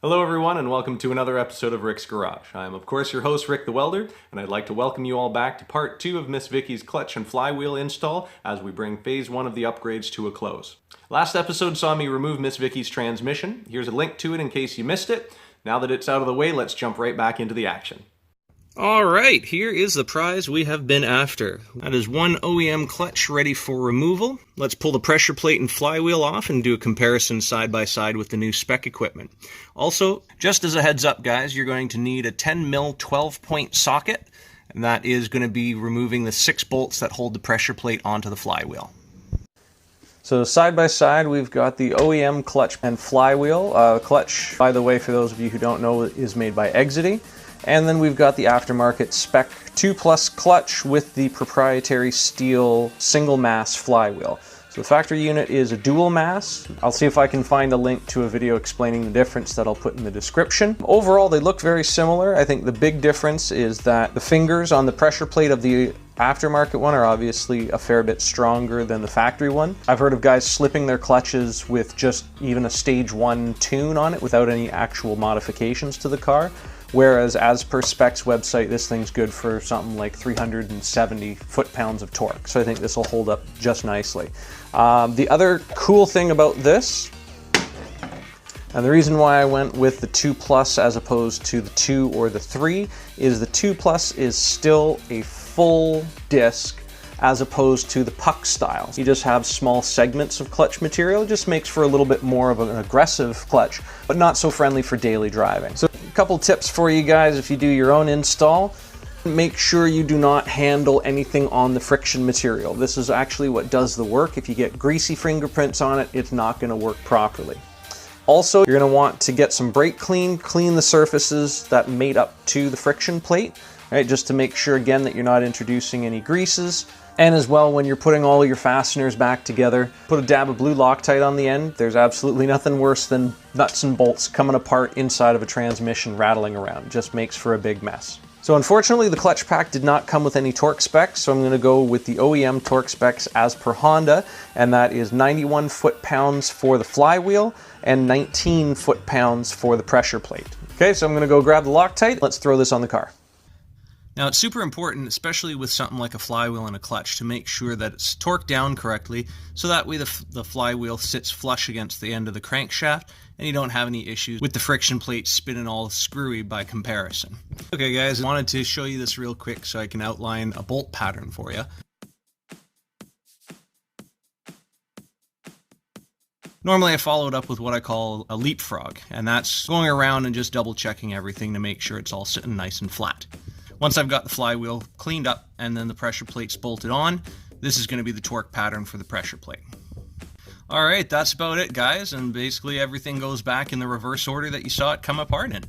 Hello everyone and welcome to another episode of Rick's Garage. I am of course your host Rick the Welder, and I'd like to welcome you all back to part 2 of Miss Vicky's clutch and flywheel install as we bring phase 1 of the upgrades to a close. Last episode saw me remove Miss Vicky's transmission. Here's a link to it in case you missed it. Now that it's out of the way, let's jump right back into the action. Alright, here is the prize we have been after. That is one OEM clutch ready for removal. Let's pull the pressure plate and flywheel off and do a comparison side by side with the new Spec equipment. Also, just as a heads up guys, you're going to need a 10mm 12-point socket, and that is going to be removing the 6 bolts that hold the pressure plate onto the flywheel. So side by side we've got the OEM clutch and flywheel. Clutch, by the way, for those of you who don't know, is made by Exity. And then we've got the aftermarket Spec 2 Plus clutch with the proprietary steel single mass flywheel. So the factory unit is a dual mass. I'll see if I can find a link to a video explaining the difference that I'll put in the description. Overall, they look very similar. I think the big difference is that the fingers on the pressure plate of the aftermarket one are obviously a fair bit stronger than the factory one. I've heard of guys slipping their clutches with just even a stage 1 tune on it without any actual modifications to the car. Whereas, as per Spec's website, this thing's good for something like 370 foot-pounds of torque. So I think this will hold up just nicely. The other cool thing about this, and the reason why I went with the 2 Plus as opposed to the 2 or the 3, is the 2 Plus is still a full disc as opposed to the puck style. You just have small segments of clutch material. It just makes for a little bit more of an aggressive clutch, but not so friendly for daily driving. So a couple tips for you guys if you do your own install. Make sure you do not handle anything on the friction material. This is actually what does the work. If you get greasy fingerprints on it, it's not going to work properly. Also, you're going to want to get some brake clean the surfaces that mate up to the friction plate, right? Just to make sure again that you're not introducing any greases. And as well, when you're putting all your fasteners back together, put a dab of blue Loctite on the end. There's absolutely nothing worse than nuts and bolts coming apart inside of a transmission rattling around. It just makes for a big mess. So unfortunately, the clutch pack did not come with any torque specs, so I'm going to go with the OEM torque specs as per Honda, and that is 91 foot-pounds for the flywheel and 19 foot-pounds for the pressure plate. Okay, so I'm going to go grab the Loctite. Let's throw this on the car. Now it's super important, especially with something like a flywheel and a clutch, to make sure that it's torqued down correctly, so that way the flywheel sits flush against the end of the crankshaft, and you don't have any issues with the friction plate spinning all screwy by comparison. Okay guys, I wanted to show you this real quick so I can outline a bolt pattern for you. Normally I follow it up with what I call a leapfrog, and that's going around and just double checking everything to make sure it's all sitting nice and flat. Once I've got the flywheel cleaned up and then the pressure plate's bolted on, this is going to be the torque pattern for the pressure plate. Alright, that's about it guys, and basically everything goes back in the reverse order that you saw it come apart in.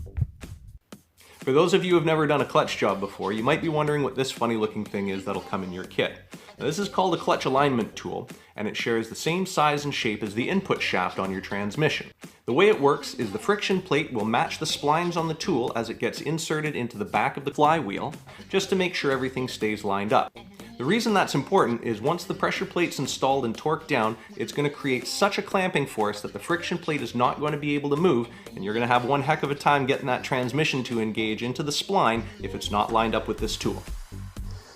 For those of you who have never done a clutch job before, you might be wondering what this funny looking thing is that'll come in your kit. Now, this is called a clutch alignment tool, and it shares the same size and shape as the input shaft on your transmission. The way it works is the friction plate will match the splines on the tool as it gets inserted into the back of the flywheel, just to make sure everything stays lined up. The reason that's important is once the pressure plate's installed and torqued down, it's going to create such a clamping force that the friction plate is not going to be able to move, and you're going to have one heck of a time getting that transmission to engage into the spline if it's not lined up with this tool.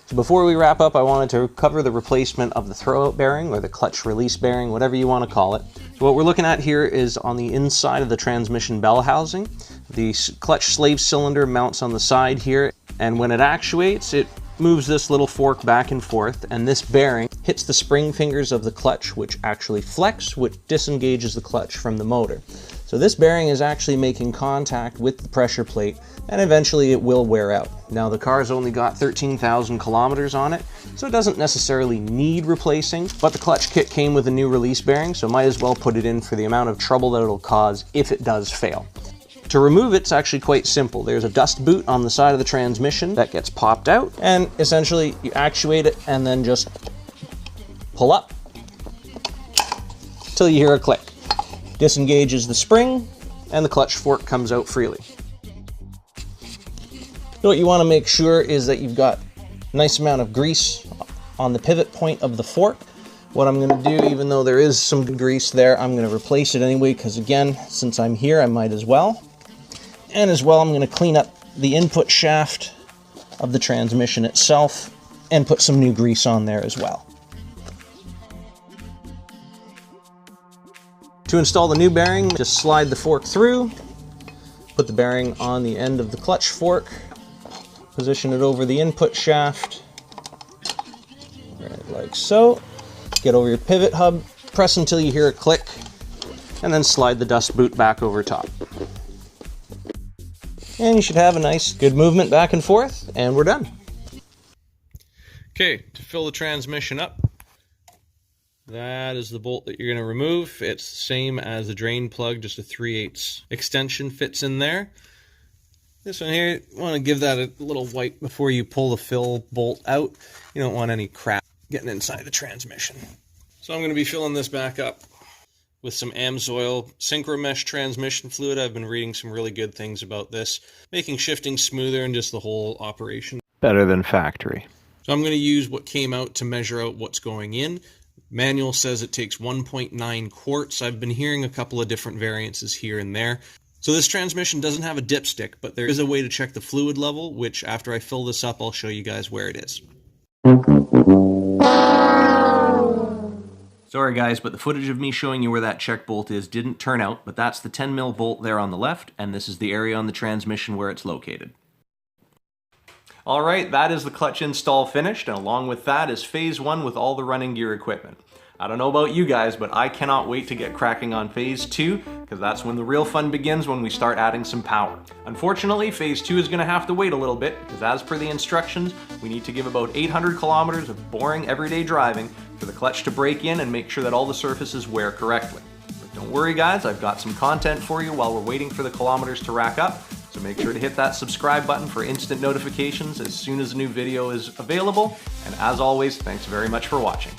So before we wrap up, I wanted to cover the replacement of the throwout bearing, or the clutch release bearing, whatever you want to call it. So what we're looking at here is on the inside of the transmission bell housing. The clutch slave cylinder mounts on the side here, and when it actuates, it moves this little fork back and forth, and this bearing hits the spring fingers of the clutch, which actually flex, which disengages the clutch from the motor. So this bearing is actually making contact with the pressure plate, and eventually it will wear out. Now the car's only got 13,000 kilometers on it, so it doesn't necessarily need replacing, but the clutch kit came with a new release bearing, so might as well put it in for the amount of trouble that it'll cause if it does fail. To remove it's actually quite simple. There's a dust boot on the side of the transmission that gets popped out, and essentially you actuate it and then just pull up till you hear a click. Disengages the spring and the clutch fork comes out freely. So what you want to make sure is that you've got a nice amount of grease on the pivot point of the fork. What I'm going to do, even though there is some grease there, I'm going to replace it anyway, because again, since I'm here, I might as well. And as well, I'm going to clean up the input shaft of the transmission itself and put some new grease on there as well. To install the new bearing, just slide the fork through, put the bearing on the end of the clutch fork, position it over the input shaft, right like so. Get over your pivot hub, press until you hear a click, and then slide the dust boot back over top. And you should have a nice, good movement back and forth, and we're done. Okay, to fill the transmission up, that is the bolt that you're going to remove. It's the same as the drain plug, just a 3/8 extension fits in there. This one here, you want to give that a little wipe before you pull the fill bolt out. You don't want any crap getting inside the transmission. So I'm going to be filling this back up with some AMSOIL Synchro Mesh transmission fluid. I've been reading some really good things about this, making shifting smoother and just the whole operation Better than factory. So I'm going to use what came out to measure out what's going in. Manual says it takes 1.9 quarts. I've been hearing a couple of different variances here and there. So this transmission doesn't have a dipstick, but there is a way to check the fluid level, which after I fill this up, I'll show you guys where it is. Sorry guys, but the footage of me showing you where that check bolt is didn't turn out, but that's the 10mm bolt there on the left, and this is the area on the transmission where it's located. Alright, that is the clutch install finished, and along with that is phase 1 with all the running gear equipment. I don't know about you guys, but I cannot wait to get cracking on phase 2, because that's when the real fun begins, when we start adding some power. Unfortunately, phase 2 is going to have to wait a little bit, because as per the instructions, we need to give about 800 kilometers of boring everyday driving for the clutch to break in and make sure that all the surfaces wear correctly. But don't worry guys, I've got some content for you while we're waiting for the kilometers to rack up, so make sure to hit that subscribe button for instant notifications as soon as a new video is available, and as always, thanks very much for watching.